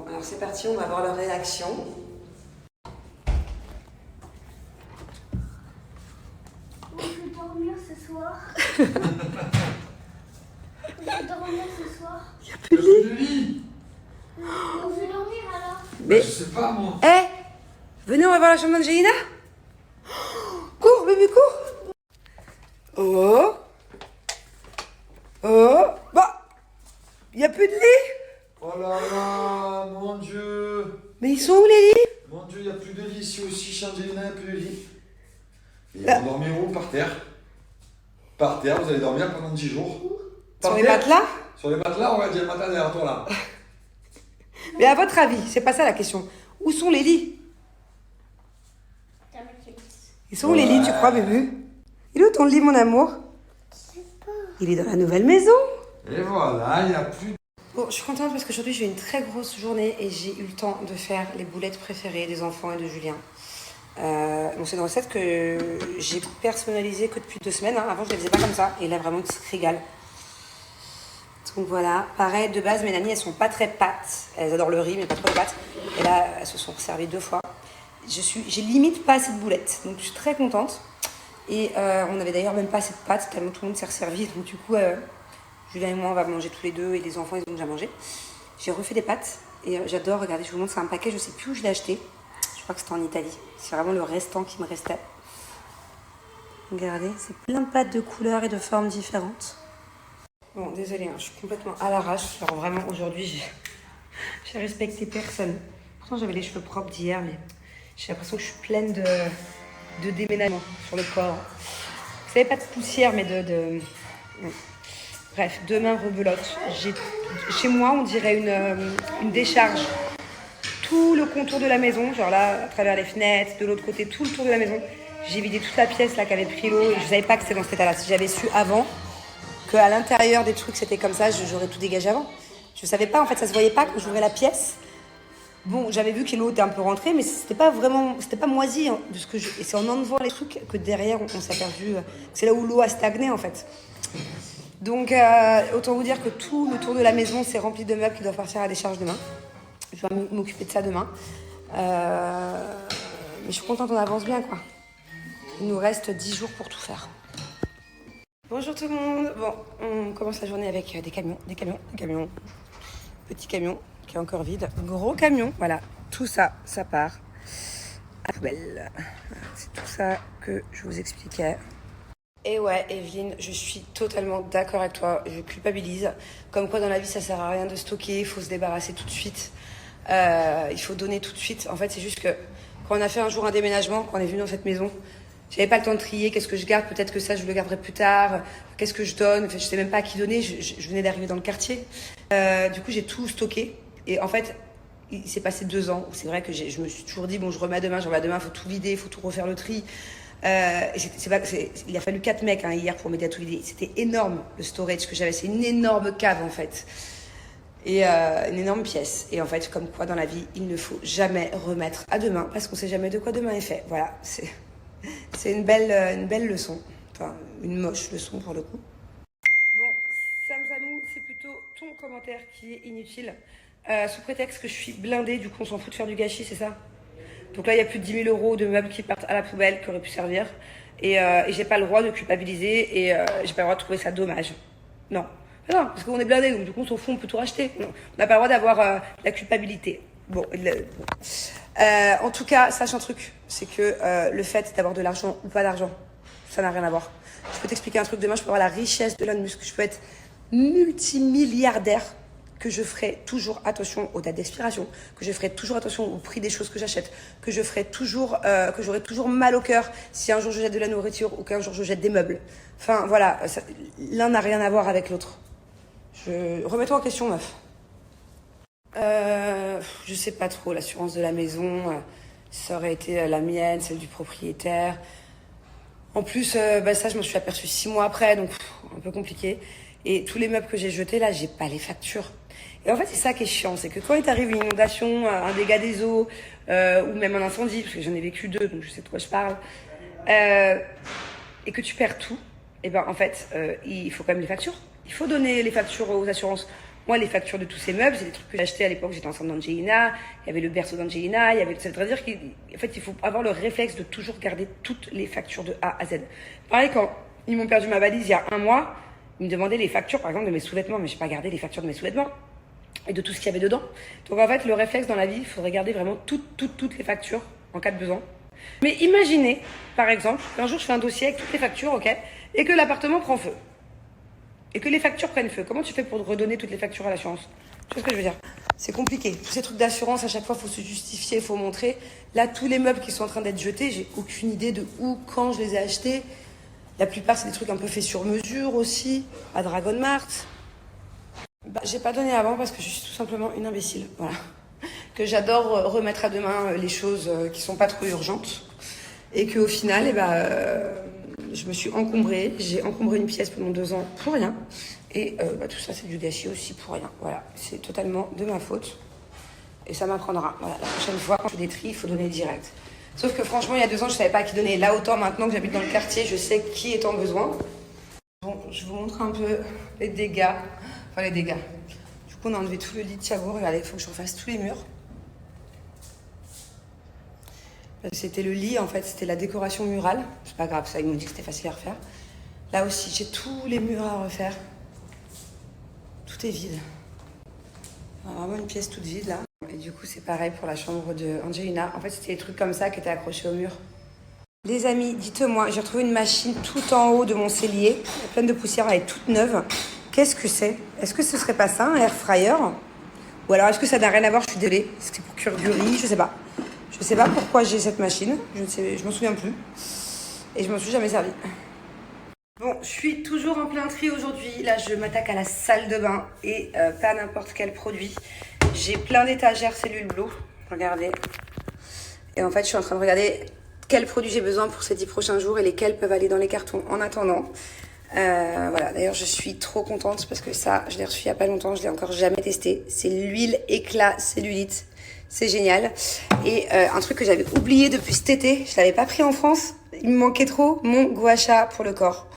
Alors c'est parti, on va voir leur réaction. On peut dormir ce soir. On peut dormir ce soir. Il n'y a plus de lit. lit. On veut dormir alors. Mais, Je sais pas moi. venez, on va voir la chambre d'Angelina. Cours, bébé, cours. Oh. Oh. Bah, il n'y a plus de lit. Oh là là, mon Dieu. Mais ils sont où les lits? Mon Dieu, il n'y a plus de lit ici aussi, chez Angelina, il n'y a plus de lit. Et Là. ils vont dormir où? Par terre. Par terre, vous allez dormir pendant 10 jours. Par Sur les terre. matelas? Sur les matelas, on va dire le matin derrière toi là. Mais à votre avis, c'est pas ça la question. Où sont les lits? Ils sont où les lits, tu crois, bébé? Il est où ton lit, mon amour? Il est dans la nouvelle maison. Et voilà, il n'y a plus de... Bon, je suis contente parce qu'aujourd'hui j'ai eu une très grosse journée et j'ai eu le temps de faire les boulettes préférées des enfants et de Julien. Bon, c'est une recette que j'ai personnalisée que depuis 2 semaines. Avant, je ne les faisais pas comme ça. Et là, vraiment, ils se régalent. Donc voilà. Pareil, de base, mes nannies, elles sont pas très pâtes. Elles adorent le riz, mais pas trop les pâtes. Et là, elles se sont servies 2 fois. J'ai limite pas assez de boulettes. Donc, je suis très contente. Et on avait d'ailleurs même pas assez de pâtes, tellement tout le monde s'est resservi. Donc, du coup, Julien et moi, on va manger tous les deux. Et les enfants, ils ont déjà mangé. J'ai refait des pâtes. Et j'adore. Regardez, je vous montre, c'est un paquet. Je sais plus où je l'ai acheté. Je crois que c'était en Italie. C'est vraiment le restant qui me restait. Regardez, c'est plein de pâtes de couleurs et de formes différentes. Bon, désolée, je suis complètement à l'arrache. Alors vraiment, aujourd'hui, j'ai respecté personne. Pourtant, j'avais les cheveux propres d'hier, mais j'ai l'impression que je suis pleine de déménagement sur le corps. Vous savez, pas de poussière, mais Bref, demain, rebelote. Chez moi, on dirait une décharge. Tout le contour de la maison, genre là, à travers les fenêtres, de l'autre côté, tout le tour de la maison. J'ai vidé toute la pièce là qui avait pris l'eau et je savais pas que c'était dans cet état-là. Si j'avais su avant qu'à l'intérieur des trucs c'était comme ça, j'aurais tout dégagé avant. Je savais pas, en fait, ça se voyait pas quand j'ouvrais la pièce. Bon, j'avais vu que l'eau était un peu rentrée, mais c'était pas moisi. Hein, et c'est en enlevant les trucs que derrière on s'est aperçu. C'est là où l'eau a stagné en fait. Donc, autant vous dire que tout le tour de la maison c'est rempli de meubles qui doivent partir à la décharge demain. Je vais m'occuper de ça demain. Mais je suis contente, on avance bien, quoi. Il nous reste 10 jours pour tout faire. Bonjour tout le monde. Bon, on commence la journée avec des camions. Petit camion qui est encore vide. Gros camion, voilà. Tout ça, ça part à la poubelle. C'est tout ça que je vous expliquais. Et ouais, Evelyne, je suis totalement d'accord avec toi. Je culpabilise. Comme quoi, dans la vie, ça sert à rien de stocker. Il faut se débarrasser tout de suite. Il faut donner tout de suite. En fait, c'est juste que quand on a fait un jour un déménagement, quand on est venu dans cette maison, j'avais pas le temps de trier. Qu'est-ce que je garde? Peut-être que ça, je le garderai plus tard. Qu'est-ce que je donne? Enfin, je sais même pas à qui donner. Je venais d'arriver dans le quartier. Du coup, j'ai tout stocké. Et en fait, il s'est passé 2 ans. C'est vrai que je me suis toujours dit, bon, je remets demain, il faut tout vider, il faut tout refaire le tri. Il a fallu 4 mecs hier pour m'aider à tout vider. C'était énorme le storage que j'avais. C'est une énorme cave en fait. Et une énorme pièce. Et en fait, comme quoi dans la vie, il ne faut jamais remettre à demain parce qu'on sait jamais de quoi demain est fait. Voilà, c'est une belle leçon. Enfin, une moche leçon pour le coup. Bon, Samzamou, c'est plutôt ton commentaire qui est inutile. Sous prétexte que je suis blindée, du coup on s'en fout de faire du gâchis, c'est ça? Donc là, il y a plus de 10 000 € de meubles qui partent à la poubelle, qui auraient pu servir. Et j'ai pas le droit de culpabiliser et j'ai pas le droit de trouver ça dommage. Non. Non, parce qu'on est blindé, donc du coup, on s'en fout, on peut tout racheter. Non. On n'a pas le droit d'avoir la culpabilité. Bon. En tout cas, sache un truc, c'est que le fait d'avoir de l'argent ou pas d'argent, ça n'a rien à voir. Je peux t'expliquer un truc. Demain, je peux avoir la richesse de Elon Musk. Je peux être multimilliardaire, que je ferai toujours attention aux dates d'expiration, que je ferai toujours attention au prix des choses que j'achète, que je ferai toujours, que j'aurai toujours mal au cœur si un jour je jette de la nourriture ou qu'un jour je jette des meubles. Enfin, voilà, l'un n'a rien à voir avec l'autre. Remets-toi en question, meuf. Je sais pas trop, l'assurance de la maison, ça aurait été la mienne, celle du propriétaire. En plus, ça, je m'en suis aperçue 6 mois après, donc un peu compliqué. Et tous les meubles que j'ai jetés, là, j'ai pas les factures. Et en fait, c'est ça qui est chiant, c'est que quand il t'arrive une inondation, un dégât des eaux, ou même un incendie, parce que j'en ai vécu 2, donc je sais de quoi je parle, et que tu perds tout, et ben en fait, il faut quand même les factures. Il faut donner les factures aux assurances Moi, les factures de tous ces meubles, c'est des trucs que j'ai achetés à l'époque, j'étais enceinte d'Angelina, il y avait le berceau d'Angelina, ça veut dire qu'en fait, il faut avoir le réflexe de toujours garder toutes les factures de A à Z. Pareil, quand ils m'ont perdu ma valise il y a 1 mois, ils me demandaient les factures, par exemple, de mes sous-vêtements, mais j'ai pas gardé les factures de mes sous-vêtements et de tout ce qu'il y avait dedans. Donc en fait, le réflexe dans la vie, il faudrait garder vraiment toutes les factures en cas de besoin. Mais imaginez, par exemple, qu'un jour je fais un dossier avec toutes les factures, ok, et que l'appartement prend feu. Et que les factures prennent feu. Comment tu fais pour redonner toutes les factures à l'assurance? Tu vois ce que je veux dire? C'est compliqué. Tous ces trucs d'assurance, à chaque fois, il faut se justifier, il faut montrer. Là, tous les meubles qui sont en train d'être jetés, j'ai aucune idée de où, quand je les ai achetés. La plupart, c'est des trucs un peu faits sur mesure aussi, à Dragon Mart. J'ai pas donné avant parce que je suis tout simplement une imbécile. Voilà. Que j'adore remettre à demain les choses qui sont pas trop urgentes. Et qu'au final, je me suis encombrée. J'ai encombré une pièce pendant 2 ans pour rien. Et tout ça, c'est du gâchis aussi pour rien. Voilà, c'est totalement de ma faute. Et ça m'apprendra. Voilà, la prochaine fois, quand je fais des tris, il faut donner direct. Sauf que franchement, il y a 2 ans, je savais pas à qui donner. Là, autant maintenant que j'habite dans le quartier, je sais qui est en besoin. Bon, je vous montre un peu les dégâts. Enfin, les dégâts. Du coup, on a enlevé tout le lit de Thiago. Regardez, il faut que je refasse tous les murs. C'était le lit, en fait, c'était la décoration murale. C'est pas grave, ça, ils m'ont dit que c'était facile à refaire. Là aussi, j'ai tous les murs à refaire. Tout est vide. Vraiment une pièce toute vide, là. Et du coup, c'est pareil pour la chambre de Angelina. En fait, c'était des trucs comme ça qui étaient accrochés au mur. Les amis, dites-moi, j'ai retrouvé une machine tout en haut de mon cellier, pleine de poussière, elle est toute neuve. Qu'est-ce que c'est? Est-ce que ce serait pas ça, un air fryer? Ou alors, est-ce que ça n'a rien à voir? Je suis désolée. C'était pour cuire du riz, je sais pas. Je sais pas pourquoi j'ai cette machine, je m'en souviens plus. Et je m'en suis jamais servi. Bon, je suis toujours en plein tri aujourd'hui. Là, je m'attaque à la salle de bain et pas n'importe quel produit. J'ai plein d'étagères Cellule Blue, regardez. Et en fait, je suis en train de regarder quels produits j'ai besoin pour ces 10 prochains jours et lesquels peuvent aller dans les cartons en attendant. Voilà, d'ailleurs, je suis trop contente parce que ça, je l'ai reçu il y a pas longtemps, je l'ai encore jamais testé. C'est l'huile éclat cellulite. C'est génial. Et un truc que j'avais oublié depuis cet été, je l'avais pas pris en France. Il me manquait trop, mon gua sha pour le corps.